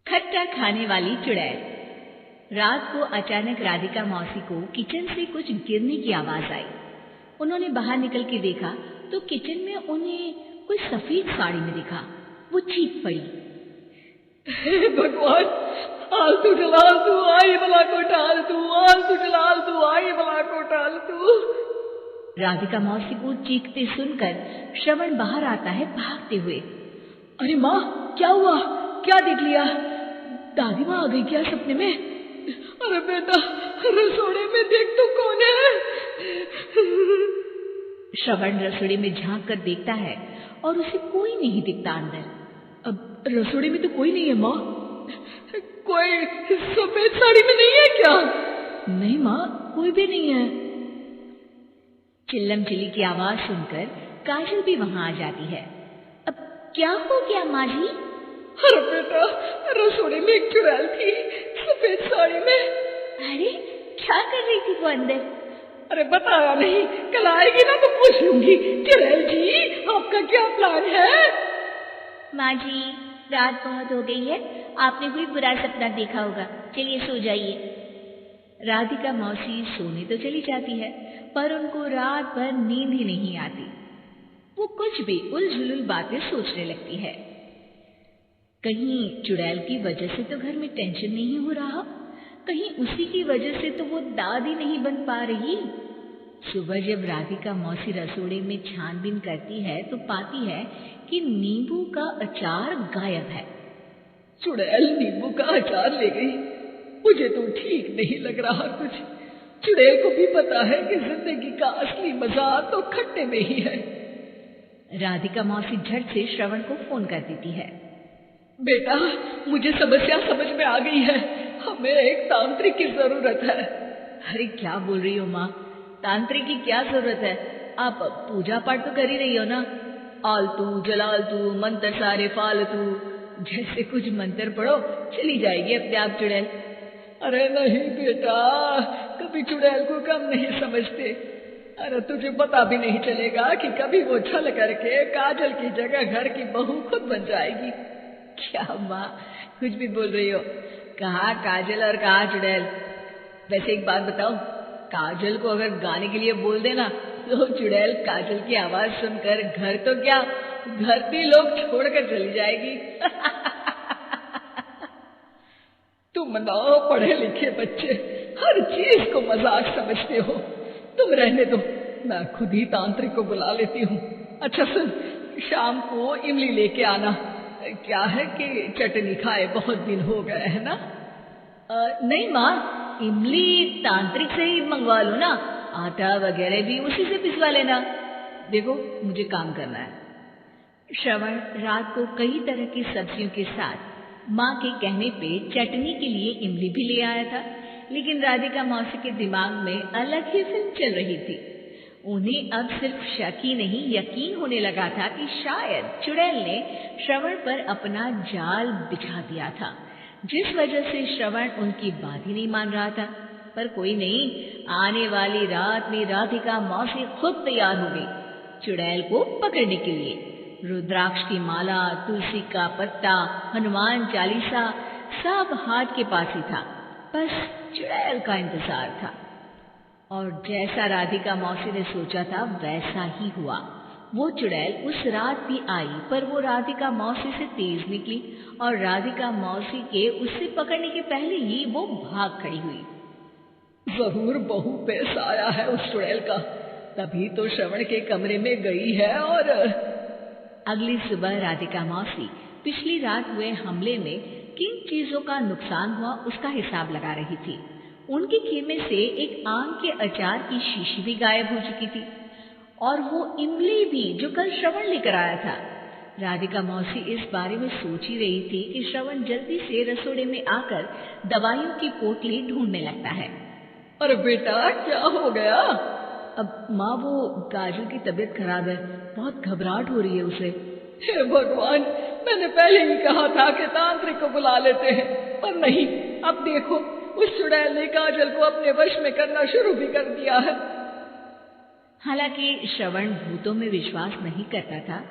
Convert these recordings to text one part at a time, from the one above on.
खट्टा खाने वाली चुड़ैल। रात को अचानक राधिका मौसी को किचन से कुछ गिरने की आवाज आई। उन्होंने बाहर निकल के देखा तो किचन में उन्हें कोई सफेद साड़ी में दिखा। वो चीख पड़ी, हे भगवान, आलतू जलाल तू आई बला को टाल तू, आलतू जलाल तू आई बला को टाल तू। राधिका मौसी को चीखते सुनकर श्रवण बाहर आता है भागते हुए। अरे माँ, क्या हुआ? क्या देख लिया? दादी माँ आ गई क्या सपने में? अरे बेटा, रसोड़े में देख तो कौन है? श्रवण रसोड़े में झांक कर देखता है और उसे कोई नहीं दिखता अंदर। अब रसोड़े में तो कोई नहीं है माँ। कोई सफेद साड़ी में नहीं है क्या? नहीं माँ, कोई भी नहीं है। चिल्लम चिल्ली की आवाज सुनकर काजल भी वहां आ जाती है। अब क्या हो गया माँ जी? अरे बेटा, रसोड़े में एक चुड़ैल थी सफेद साड़ी में। अरे क्या कर रही थी वो अंदर? अरे बताया नहीं, कल आएगी ना तो पूछ लूंगी। चुड़ैल जी, आपका क्या प्लान है? माँ जी, रात बहुत हो गई है, आपने कोई बुरा सपना देखा होगा, चलिए सो जाइए। राधिका मौसी सोने तो चली जाती है पर उनको रात भर नींद ही नहीं आती। वो कुछ भी उलझुल बातें सोचने लगती है। कहीं चुड़ैल की वजह से तो घर में टेंशन नहीं हो रहा, कहीं उसी की वजह से तो वो दादी नहीं बन पा रही। सुबह जब राधिका मौसी रसोड़े में छानबीन करती है तो पाती है कि नींबू का अचार गायब है। चुड़ैल नींबू का अचार ले गई? मुझे तो ठीक नहीं लग रहा कुछ। चुड़ैल को भी पता है कि जिंदगी का असली मजा तो खट्टे में ही है। राधिका मौसी झट से श्रवण को फोन कर देती है। बेटा, मुझे समस्या समझ में आ गई है, हमें एक तांत्रिक की जरूरत है। अरे क्या बोल रही हो माँ, तांत्रिक की क्या जरूरत है? आप पूजा पाठ तो कर ही रही हो ना। आलतू जलालतू मंत्र सारे फालतू जैसे कुछ मंत्र पढ़ो, चली जाएगी अपने आप चुड़ैल। अरे नहीं बेटा, कभी चुड़ैल को कम नहीं समझते। अरे तुझे पता भी नहीं चलेगा कि कभी वो छल करके काजल की जगह घर की बहू खुद बन जाएगी। क्या माँ, कुछ भी बोल रही हो? कहाँ काजल और कहाँ चुड़ैल? वैसे एक बात बताओ, काजल को अगर गाने के लिए बोल देना तो चुड़ैल काजल की आवाज सुनकर घर तो क्या, धरती लोग छोड़कर चली जाएगी। तुम ना पढ़े लिखे बच्चे हर चीज को मजाक समझते हो। तुम रहने दो, मैं खुद ही तांत्रिक को बुला लेती हूँ। अच्छा सुन, शाम को इमली लेके आना। क्या है कि चटनी खाए बहुत दिन हो गए है ना? नहीं माँ, इमली तांत्रिक से ही मंगवा लो ना, आटा वगैरह भी उसी से पिसवा लेना। देखो मुझे काम करना है। श्रवण रात को कई तरह की सब्जियों के साथ माँ के कहने पे चटनी के लिए इमली भी ले आया था, लेकिन राधिका मौसी के दिमाग में अलग ही फिल्म चल रही थी। उन्हें अब सिर्फ शक ही नहीं यकीन होने लगा था कि शायद चुड़ैल ने श्रवण पर अपना जाल बिछा दिया था, जिस वजह से श्रवण उनकी बात ही नहीं मान रहा था। पर कोई नहीं, आने वाली रात में राधिका मौसी खुद तैयार हो गई चुड़ैल को पकड़ने के लिए। रुद्राक्ष की माला, तुलसी का पत्ता, हनुमान चालीसा सब हाथ के पास ही था, बस चुड़ैल का इंतजार था। और जैसा राधिका मौसी ने सोचा था वैसा ही हुआ। वो चुड़ैल उस रात भी आई, पर वो राधिका मौसी से तेज निकली और राधिका मौसी के उससे पकड़ने के पहले ही वो भाग खड़ी हुई। जरूर बहू पे साया है उस चुड़ैल का, तभी तो श्रवण के कमरे में गई है। और अगली सुबह राधिका मौसी पिछली रात हुए हमले में किन चीजों का नुकसान हुआ उसका हिसाब लगा रही थी। उनके खेमे से एक आम के अचार की शीशी भी गायब हो चुकी थी और वो इमली भी जो कल श्रवण लेकर आया था। राधिका मौसी इस बारे में सोच ही रही थी कि श्रवण जल्दी से रसोड़े में आकर दवाइयों की पोटली ढूंढने लगता है। अरे बेटा, क्या हो गया? अब माँ, वो काजल की तबीयत खराब है, बहुत घबराहट हो रही है उसे। हे भगवान, मैंने पहले ही कहा था कि तांत्रिक को बुला लेते हैं, पर नहीं। अब देखो, उस चुड़ैल ने काजल को अपने वश में करना शुरू भी कर दिया है। हालांकि श्रवण भूतों में विश्वास नहीं करता था,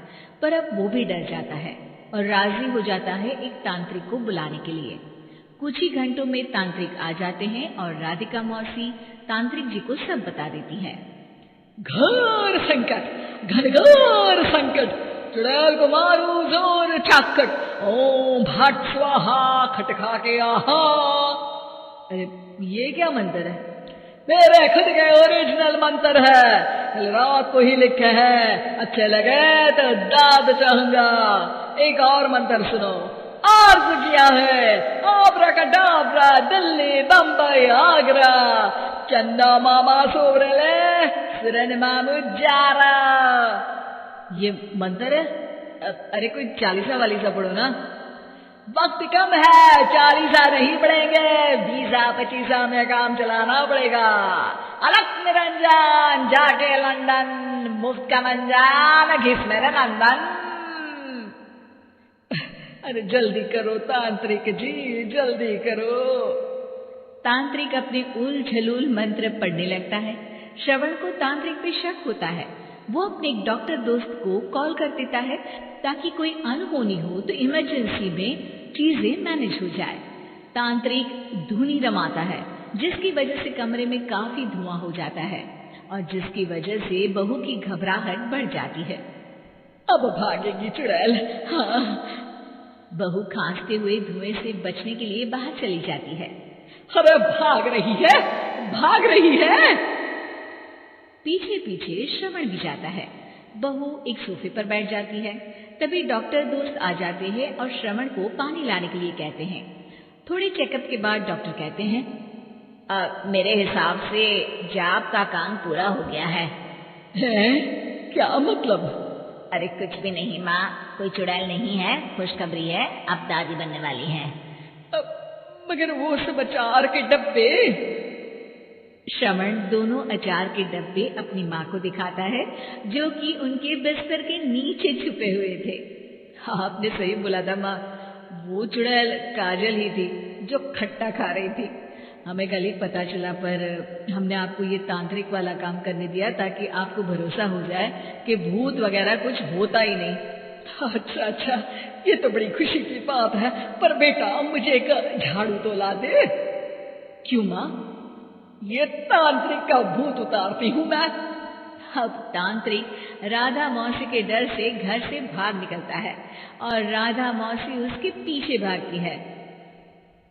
पर अब वो भी डर जाता है। और राजी हो जाता है एक तांत्रिक को बुलाने के लिए। कुछ ही घंटों में तांत्रिक आ जाते हैं और राधिका मौसी तांत्रिक जी को सब बता देती है। घोर संकट, घनघोर संकट, चुड़ैल को मारू जोर चाकट, ओम भट स्वाहा खटखा के आहा। अरे ये क्या मंत्र है? मेरे खुद के ओरिजिनल मंत्र है, कल रात को ही लिखे हैं, अच्छे लगे तो दाद चाहूंगा। एक और मंत्र सुनो। अर्ज किया है आब्राकडाब्रा, दिल्ली बम्बई आगरा, चंदा मामा सोबरले सिरन मामुजारा। ये मंत्र है? अरे कोई 40 वाली सा पढ़ो ना। वक्त कम है, 40 नहीं पड़ेंगे, 20-25 में काम चलाना पड़ेगा। अलग निरंजन जाके लंदन, मुफ्त का मंजान घिस मेरे नंदन। अरे जल्दी करो तांत्रिक जी, जल्दी करो। तांत्रिक अपने उल झलूल मंत्र पढ़ने लगता है। श्रवण को तांत्रिक पे शक होता है। वो अपने एक डॉक्टर दोस्त को कॉल कर देता है ताकि कोई अनहोनी हो तो इमरजेंसी में चीजें मैनेज हो जाए। तांत्रिक धुनी रमाता है जिसकी वजह से कमरे में काफी धुआं हो जाता है और जिसकी वजह से बहू की घबराहट बढ़ जाती है। अब भागेगी चुड़ैल। हाँ। बहू खांसते हुए धुएं से बचने के लिए बाहर चली जाती है। अरे भाग रही है, भाग रही है। पीछे पीछे श्रवण भी जाता है। बहू एक सोफे पर बैठ जाती है। तभी डॉक्टर दोस्त आ जाते हैं और श्रवण को पानी लाने के लिए कहते हैं। थोड़े चेकअप के बाद डॉक्टर कहते हैं, मेरे हिसाब से जाप का काम पूरा हो गया है। क्या मतलब? अरे कुछ भी नहीं माँ, कोई चुड़ैल नहीं है, खुशखबरी है, अब दादी बनने वाली है। मगर वो सब अचार के डब्बे। श्रवण दोनों अचार के डब्बे अपनी माँ को दिखाता है जो कि उनके बिस्तर के नीचे छुपे हुए थे। आपने सही बोला था माँ, वो चुड़ैल काजल ही थी जो खट्टा खा रही थी। हमें कल ही पता चला, पर हमने आपको ये तांत्रिक वाला काम करने दिया ताकि आपको भरोसा हो जाए कि भूत वगैरह कुछ होता ही नहीं। अच्छा, ये तो बड़ी खुशी की बात है। पर बेटा मुझे एक झाड़ू तो ला दे। क्यों माँ? ये तांत्रिक का भूत उतारती हूँ मैं। अब तांत्रिक राधा मौसी के डर से घर से भाग निकलता है और राधा मौसी उसके पीछे भागती है।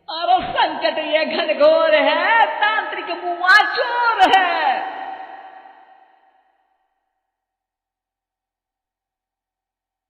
अरे संकट ये घनघोर है, तांत्रिक मुआ चोर है।